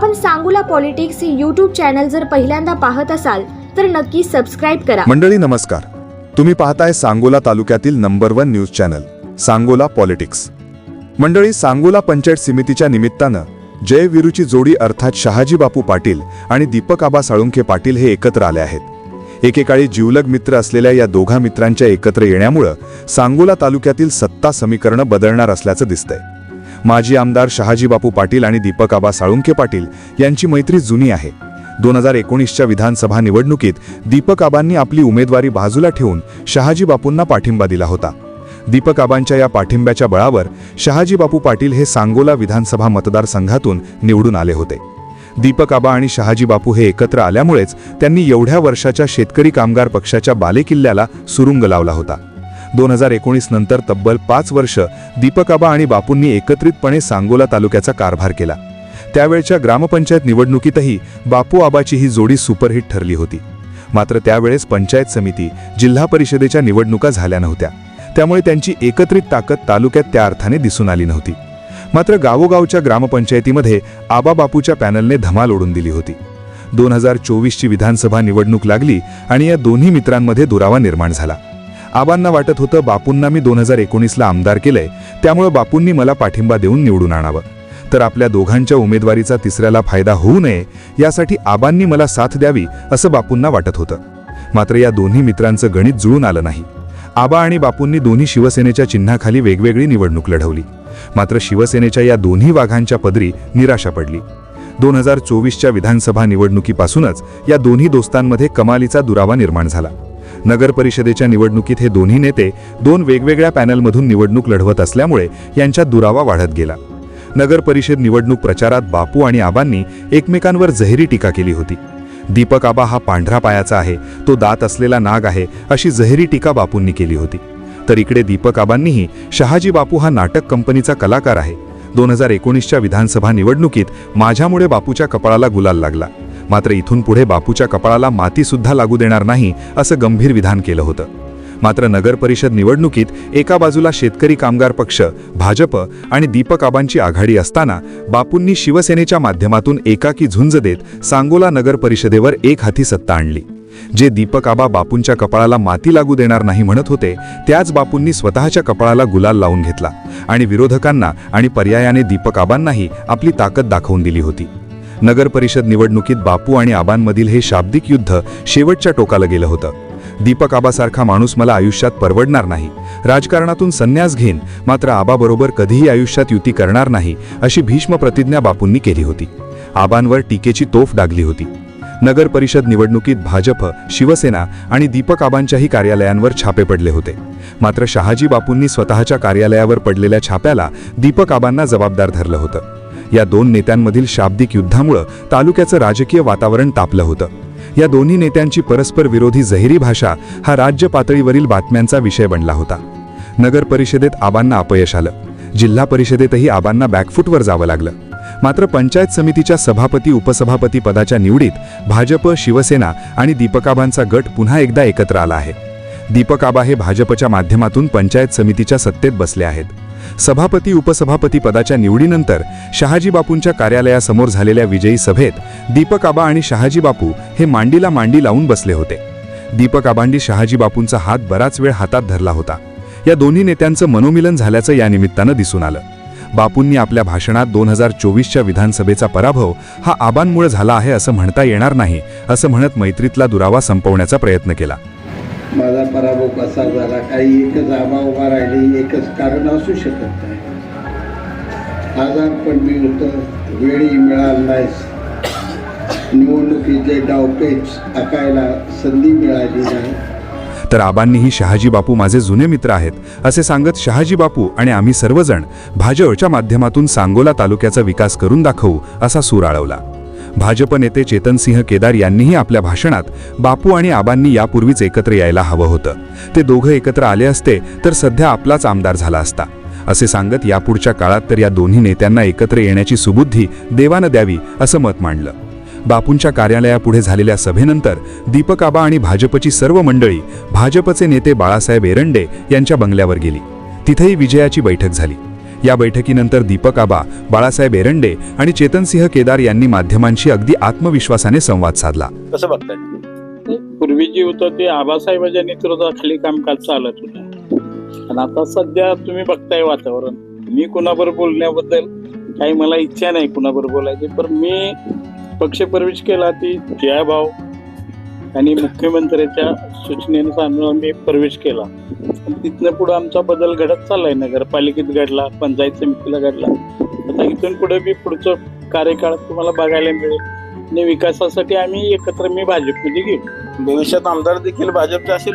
आपण सांगोला पॉलिटिक्स हे YouTube channel जर पहिल्यांदा पाहत असाल तर नक्की सबस्क्राइब करा। मंडळी नमस्कार, तुम्ही पाहताय सांगोला तालुक्यातील number 1 news channel Sangola politics. मंडळी, सांगोला पंचायत समितीच्या निमित्तानं जय वीरूची जोडी अर्थात शहाजी बापू पाटील आणि दीपक आबा साळुंखे पाटील हे एकत्र आले आहेत। एकेकाळी जीवलग मित्र असलेल्या या दोघा मित्रांच्या एकत्र येण्यामुळे सांगोला तालुक्यातील सत्ता समीकरण बदलणार असल्याचं दिसतंय। माजी आमदार शहाजी बापू पाटील आणि दीपक आबा साळुंखे पाटील यांची मैत्री जुनी आहे। 2019च्या विधानसभा निवडणुकीत दीपक आबांनी आपली उमेदवारी बाजूला ठेवून शहाजी बापूंना पाठिंबा दिला होता। दीपक आबांच्या या पाठिंब्याच्या बळावर शहाजी बापू पाटील हे सांगोला विधानसभा मतदारसंघातून निवडून आले होते। दीपक आबा आणि शहाजी बापू हे एकत्र आल्यामुळेच त्यांनी एवढ्या वर्षाच्या शेतकरी कामगार पक्षाच्या बालेकिल्ल्याला सुरुंग लावला होता। 2019 नंतर तब्बल 5 वर्ष दीपक आबा आणि बापूंनी एकत्रितपणे सांगोला तालुक्याचा कारभार केला। त्यावेळच्या ग्रामपंचायत निवडणुकीतही बापू आबाची ही जोडी सुपरहिट ठरली होती। मात्र त्यावेळेस पंचायत समिती, जिल्हा परिषदेच्या निवडणुका झाल्या नव्हत्या, त्यामुळे त्यांची एकत्रित ताकद तालुक्यात त्या अर्थाने दिसून आली नव्हती। मात्र गावोगावच्या ग्रामपंचायतीमध्ये आबा बापूच्या पॅनलने धमाल ओढून दिली होती। 2024ची विधानसभा निवडणूक लागली आणि या दोन्ही मित्रांमध्ये दुरावा निर्माण झाला। आबांना वाटत होतं बापूंना मी 2019ला आमदार केलंय, त्यामुळे बापूंनी मला पाठिंबा देऊन निवडून आणावं, तर आपल्या दोघांच्या उमेदवारीचा तिसऱ्याला फायदा होऊ नये यासाठी आबांनी मला साथ द्यावी असं बापूंना वाटत होतं। मात्र या दोन्ही मित्रांचं गणित जुळून आलं नाही। आबा आणि बापूंनी दोन्ही शिवसेनेच्या चिन्हाखाली वेगवेगळी निवडणूक लढवली, मात्र शिवसेनेच्या या दोन्ही वाघांच्या पदरी निराशा पडली। 2024च्या विधानसभा निवडणुकीपासूनच या दोन्ही दोस्तांमध्ये कमालीचा दुरावा निर्माण झाला। नगर परिषदेच्या निवडणुकीत हे दोन्ही नेते 2 वेगवेगळ्या पॅनलमधून निवडणूक लढवत असल्यामुळे यांच्यात दुरावा वाढत गेला। नगर परिषद निवडणूक प्रचारात बापू आणि आबांनी एकमेकांवर जहिरी टीका केली होती। दीपक आबा हा पांढरा पायाचा आहे, तो दात असलेला नाग आहे, अशी जहिरी टीका बापूंनी केली होती। तर इकडे दीपक आबांनीही शहाजी बापू हा नाटक कंपनीचा कलाकार आहे, 2019च्या विधानसभा निवडणुकीत माझ्यामुळे बापूच्या कपाळाला गुलाल लागला, मात्र इथून पुढे बापूच्या कपाळाला माती सुद्धा लागू देणार नाही असं गंभीर विधान केलं होतं। मात्र नगर परिषद निवडणुकीत एका बाजूला शेतकरी कामगार पक्ष, भाजप आणि दीपक आबांची आघाडी असताना बापूंनी शिवसेनेच्या माध्यमातून एकाकी झुंज देत सांगोला नगर परिषदेवर एक हाती सत्ता आणली। जे दीपक आबा बापूंच्या कपाळाला माती लागू देणार नाही म्हणत होते, त्याच बापूंनी स्वतःच्या कपाळाला गुलाल लावून घेतला आणि विरोधकांना आणि पर्यायाने दीपक आबांनाही आपली ताकद दाखवून दिली होती। नगर परिषद निवडणुकीत बापू आणि आबांमधील हे शाब्दिक युद्ध शेवटच्या टोकाला गेलं होतं। दीपक आबासारखा माणूस मला आयुष्यात परवडणार नाही, राजकारणातून संन्यास घेईन, मात्र आबाबरोबर कधीही आयुष्यात युती करणार नाही अशी भीष्म प्रतिज्ञा बापूंनी केली होती। आबांवर टीकेची तोफ डागली होती। नगर परिषद निवडणुकीत भाजप, शिवसेना आणि दीपक आबांच्याही कार्यालयांवर छापे पडले होते, मात्र शहाजी बापूंनी स्वतःच्या कार्यालयावर पडलेल्या छाप्याला दीपक आबांना जबाबदार धरलं होतं। या दोन नेत्यांमधील शाब्दिक युद्धामुळे तालुक्याचं राजकीय वातावरण तापलं होतं। या दोन्ही नेत्यांची परस्पर विरोधी जहिरी भाषा हा राज्य पातळीवरील बातम्यांचा विषय बनला होता। नगर परिषदेत आबांना अपयश आलं, जिल्हा परिषदेतही आबांना बॅकफूटवर जावं लागलं। मात्र पंचायत समितीच्या सभापती उपसभापती पदाच्या निवडीत भाजप, शिवसेना आणि दीपक आबांचा गट पुन्हा एकदा एकत्र आला आहे। दीपक आबा हे भाजपच्या माध्यमातून पंचायत समितीच्या सत्तेत बसले आहेत। सभापती उपसभापती पदाच्या निवडीनंतर शहाजी बापूंच्या कार्यालयासमोर झालेल्या विजयी सभेत दीपक आबा आणि शहाजी बापू हे मांडीला मांडी लावून बसले होते। दीपक आबांनी शहाजी बापूंचा हात बराच वेळ हातात धरला होता। या दोन्ही नेत्यांचं मनोमिलन झाल्याचं या निमित्तानं दिसून आलं। बापूंनी आपल्या भाषणात 2024च्या विधानसभेचा पराभव हा आबांमुळे झाला आहे असं म्हणता येणार नाही, असं म्हणत मैत्रीतला दुरावा संपवण्याचा प्रयत्न केला। माझा पराभव कसा झाला, काही एकच आबा उभा राहिली, एकच कारण असू शकत नाही। आजारपण मी होतं, वेळही मिळाला नाही, निवडणुकीचे डावपेच आखायला संधी मिळाली नाही। तर आबांनीही शहाजी बापू माझे जुने मित्र आहेत असे सांगत शहाजी बापू आणि आम्ही सर्वजण भाजपच्या माध्यमातून सांगोला तालुक्याचा विकास करून दाखवू असा सूर आळवला। भाजप नेते चेतनसिंह केदार यांनीही आपल्या भाषणात बापू आणि आबांनी यापूर्वीच एकत्र यायला हवं होतं, ते दोघं एकत्र आले असते तर सध्या आपलाच आमदार झाला असता असे सांगत यापुढच्या काळात तर या दोन्ही नेत्यांना एकत्र येण्याची सुबुद्धी देवानं द्यावी असं मत मांडलं। बापूंच्या कार्यालयापुढे झालेल्या सभेनंतर दीपक आबा आणि भाजपची सर्व मंडळी भाजपचे नेते बाळासाहेब एरंडे यांच्या बंगल्यावर गेली। तिथेही विजयाची बैठक झाली। या बैठकीनंतर दीपक आबा, बाळासाहेब एरंडे आणि चेतनसिंह केदार यांनी माध्यमांशी अगदी आत्मविश्वासाने संवाद साधला. कसं बघताय? पूर्वी जे होतं ते आबासाहेबांच्या नेतृत्वाखाली कामकाज चालत होतं. आणि आता सध्या तुम्ही बघताय वातावरण. मी कुणाबरोबर बोलण्याबद्दल काही मला इच्छा नाही कुणाबरोबर बोलायची, पण मी पक्ष प्रवेश केला ती जयाभाव आणि मुख्यमंत्र्याच्या सूचनेनुसार मी प्रवेश केला. तिथनं पुढं आमचा बदल घडत चाललाय. नगरपालिकेत घडला, पंचायत समितीला घडला. आता इथून पुढे बी पुढचं कार्यकाळ तुम्हाला बघायला मिळेल. आणि विकासासाठी आम्ही एकत्र मी भाजपमध्ये घेऊ. भविष्यात आमदार देखील भाजपचे असेल.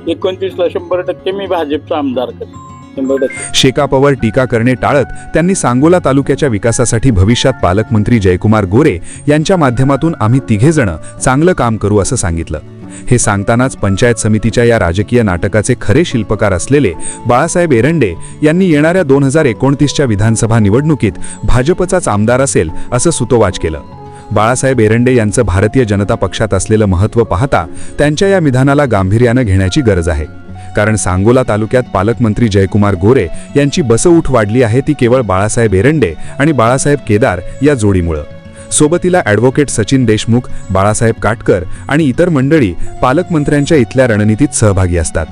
29ला 100% मी भाजपचा आमदार करेन. 100%. शेकापवर टीका करणे टाळत त्यांनी सांगोला तालुक्याच्या विकासासाठी भविष्यात पालकमंत्री जयकुमार गोरे यांच्या माध्यमातून आम्ही तिघेजण चांगलं काम करू असं सांगितलं. हे सांगतानाच पंचायत समितीच्या या राजकीय नाटकाचे खरे शिल्पकार असलेले बाळासाहेब एरंडे यांनी येणाऱ्या 2029च्या विधानसभा निवडणुकीत भाजपचाच आमदार असेल असं सुतोवाच केलं. बाळासाहेब एरंडे यांचं भारतीय जनता पक्षात असलेलं महत्त्व पाहता त्यांच्या या विधानाला गांभीर्यानं घेण्याची गरज आहे. कारण सांगोला तालुक्यात पालकमंत्री जयकुमार गोरे यांची बसउठ वाढली आहे ती केवळ बाळासाहेब एरंडे आणि बाळासाहेब केदार या जोडीमुळं. सोबतीला ॲडव्होकेट सचिन देशमुख, बाळासाहेब काटकर आणि इतर मंडळी पालकमंत्र्यांच्या इथल्या रणनीतीत सहभागी असतात.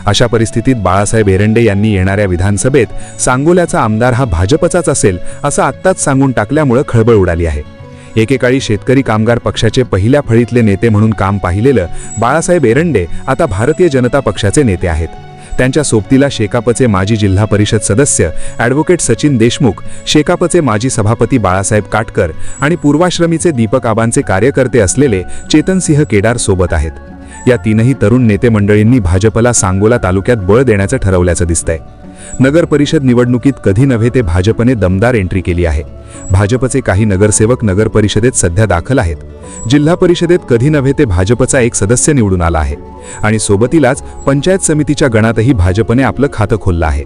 अशा परिस्थितीत बाळासाहेब एरंडे यांनी येणाऱ्या विधानसभेत सांगोल्याचा आमदार हा भाजपचाच असेल असं आत्ताच सांगून टाकल्यामुळं खळबळ उडाली आहे. एकेकाळी शेतकरी कामगार पक्षाचे पहिल्या फळीतले नेते म्हणून काम पाहिलेलं बाळासाहेब एरंडे आता भारतीय जनता पक्षाचे नेते आहेत. त्यांच्या सोबतीला शेकापचे माजी जिल्हा परिषद सदस्य ॲडव्होकेट सचिन देशमुख, शेकापचे माजी सभापती बाळासाहेब काटकर आणि पूर्वाश्रमीचे दीपक आबांचे कार्यकर्ते असलेले चेतनसिंह केदार सोबत आहेत. या तीनही तरुण नेते मंडळींनी भाजपला सांगोला तालुक्यात बळ देण्याचं ठरवल्याचं दिसतंय. नगर परिषद निवडणुकीत कधी नव्हे ते भाजपने दमदार एंट्री केली आहे. भाजपचे काही नगरसेवक नगर परिषदेत सध्या दाखल आहेत. जिल्हा परिषदेत कधी नव्हे ते भाजपचा एक सदस्य निवडून आला आहे आणि सोबतीलाच पंचायत समितीच्या गणातही भाजपने आपलं खातं खोललं आहे.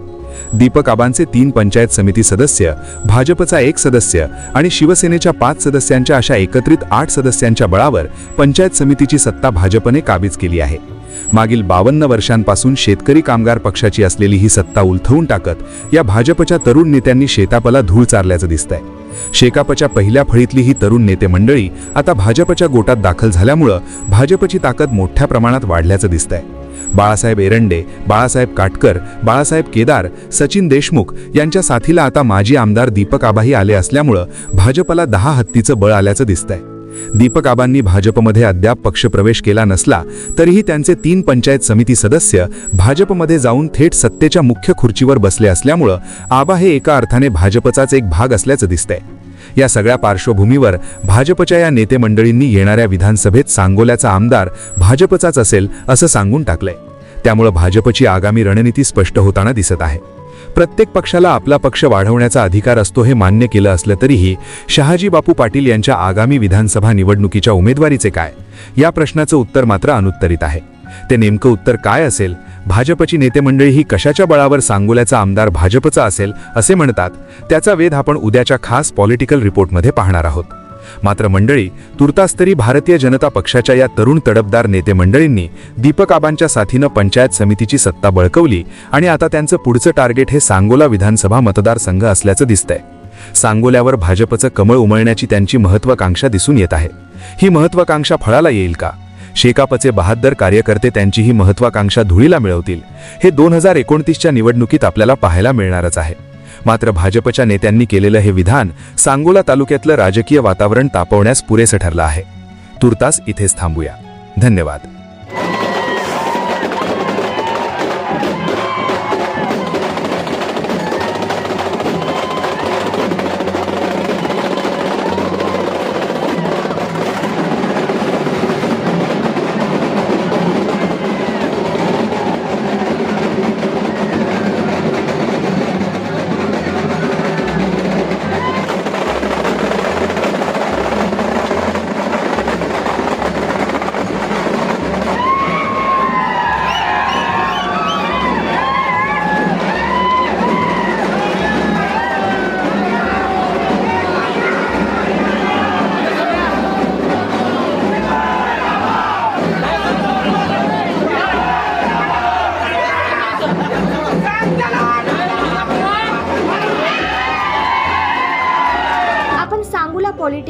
दीपक आबांचे 3 पंचायत समिती सदस्य, भाजपचा 1 सदस्य आणि शिवसेनेच्या 5 सदस्यांच्या अशा एकत्रित 8 सदस्यांच्या बळावर पंचायत समितीची सत्ता भाजपने काबीज केली आहे. मागील 52 वर्षांपासून शेतकरी कामगार पक्षाची असलेली ही सत्ता उलथवून टाकत या भाजपच्या तरुण नेत्यांनी शेतापला धूळ चारल्याचं दिसतंय. शेकापच्या पहिल्या फळीतली ही तरुण नेते मंडळी आता भाजपच्या गोटात दाखल झाल्यामुळं भाजपची ताकद मोठ्या प्रमाणात वाढल्याचं दिसतंय. बाळासाहेब एरंडे, बाळासाहेब काटकर, बाळासाहेब केदार, सचिन देशमुख यांच्या साथीला आता माजी आमदार दीपक आबाही आले असल्यामुळं भाजपला 10 हत्तीचं बळ आल्याचं दिसतंय. दीपक आबांनी भाजपमध्ये अद्याप पक्षप्रवेश केला नसला तरीही त्यांचे 3 पंचायत समिती सदस्य भाजपमध्ये जाऊन थेट सत्तेच्या मुख्य खुर्चीवर बसले असल्यामुळं आबा हे एका अर्थाने भाजपचाच एक भाग असल्याचं दिसतंय. या सगळ्या पार्श्वभूमीवर भाजपच्या या नेते मंडळींनी येणाऱ्या विधानसभेत सांगोल्याचा आमदार भाजपचाच असेल असं सांगून टाकलंय. त्यामुळे भाजपची आगामी रणनीती स्पष्ट होताना दिसत आहे. प्रत्येक पक्षाला आपला पक्ष वाढवण्याचा अधिकार असतो हे मान्य केलं असलं तरीही शहाजी बापू पाटील यांच्या आगामी विधानसभा निवडणुकीच्या उमेदवारीचे काय या प्रश्नाचं उत्तर मात्र अनुत्तरित आहे. ते नेमकं उत्तर काय असेल, भाजपची नेते मंडळी ही कशाच्या बळावर सांगोल्याचा आमदार भाजपचा असेल असे म्हणतात, त्याचा वेध आपण उद्याच्या खास पॉलिटिकल रिपोर्टमध्ये पाहणार आहोत. मात्र मंडळी, तुर्तास तरी भारतीय जनता पक्षाच्या या तरुण तडफदार नेते मंडळींनी दीपक आबांच्या साथीनं पंचायत समितीची सत्ता बळकवली आणि आता त्यांचं पुढचं टार्गेट हे सांगोला विधानसभा मतदारसंघ असल्याचं दिसतंय. सांगोल्यावर भाजपचं कमळ उमळण्याची त्यांची महत्त्वाकांक्षा दिसून येत आहे. ही महत्त्वाकांक्षा फळाला येईल का? शेकापचे बहाद्दर कार्यकर्ते त्यांची ही महत्त्वाकांक्षा धुळीला मिळवतील हे 2029च्या निवडणुकीत आपल्याला पाहायला मिळणारच आहे. मात्र भाजपच्या नेत्यांनी केलेलं हे विधान सांगोला तालुक्यातलं राजकीय वातावरण तापवण्यास पुरेसं ठरलं आहे. तुर्तास इथेच थांबूया. धन्यवाद.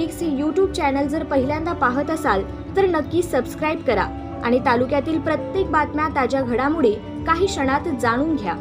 पॉलिटिक्स यूट्यूब चॅनल जर पहिल्यांदा पाहत असाल तर नक्की सबस्क्राईब करा आणि तालुक्यातील प्रत्येक बातम्या ताज्या घडामोडी काही क्षणात जाणून घ्या.